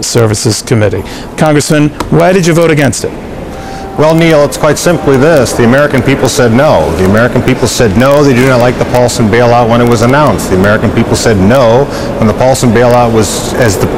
Services Committee. Congressman, why did you vote against it? Well, Neil, it's quite simply this. The American people said no. The American people said no. They do not like the Paulson bailout when it was announced. The American people said no when the Paulson bailout was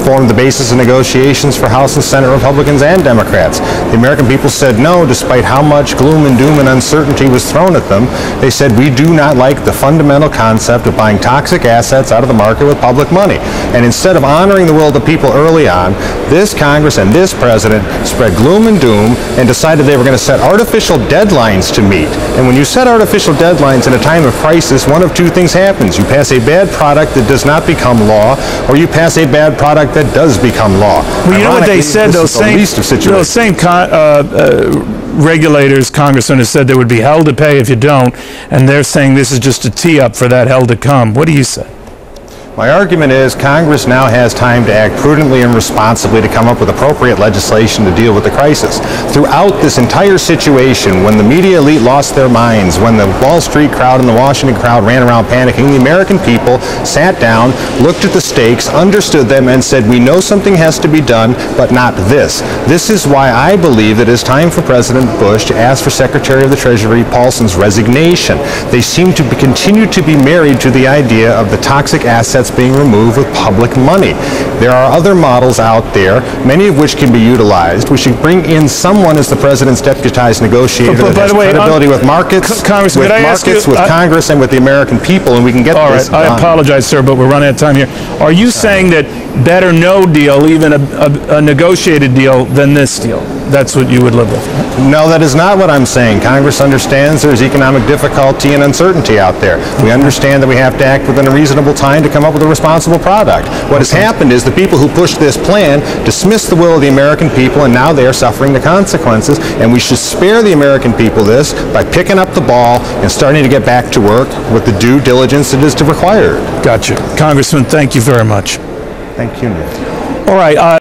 formed the basis of negotiations for House and Senate Republicans and Democrats. The American people said no despite how much gloom and doom and uncertainty was thrown at them. They said we do not like the fundamental concept of buying toxic assets out of the market with public money. And instead of honoring the will of the people early on, this Congress and this president spread gloom and doom and decided they were going to set artificial deadlines to meet. And when you set artificial deadlines in a time of crisis, one of two things happens. You pass a bad product that does not become law, or you pass a bad product that does become law. Well, you know what they said, those same regulators, congressmen, have said there would be hell to pay if you don't, and they're saying this is just a tee-up for that hell to come. What do you say? My argument is Congress now has time to act prudently and responsibly to come up with appropriate legislation to deal with the crisis. Throughout this entire situation, when the media elite lost their minds, when the Wall Street crowd and the Washington crowd ran around panicking, the American people sat down, looked at the stakes, understood them, and said, we know something has to be done, but not this. This is why I believe that it is time for President Bush to ask for Secretary of the Treasury Paulson's resignation. They seem to continue to be married to the idea of the toxic assets being removed with public money. There are other models out there, many of which can be utilized. We should bring in someone as the president's deputized negotiator that has credibility with markets, with Congress, and with the American people, and we can get this done. I apologize, sir, but we're running out of time here. Are you saying that better no deal, even a negotiated deal, than this deal? That's what you would live with? No, that is not what I'm saying. Congress understands there's economic difficulty and uncertainty out there. We understand that we have to act within a reasonable time to come up with a responsible product. What has happened is the people who pushed this plan dismissed the will of the American people, and now they are suffering the consequences, and we should spare the American people this by picking up the ball and starting to get back to work with the due diligence it is required. Gotcha. Congressman, thank you very much. Thank you, Nick. All right.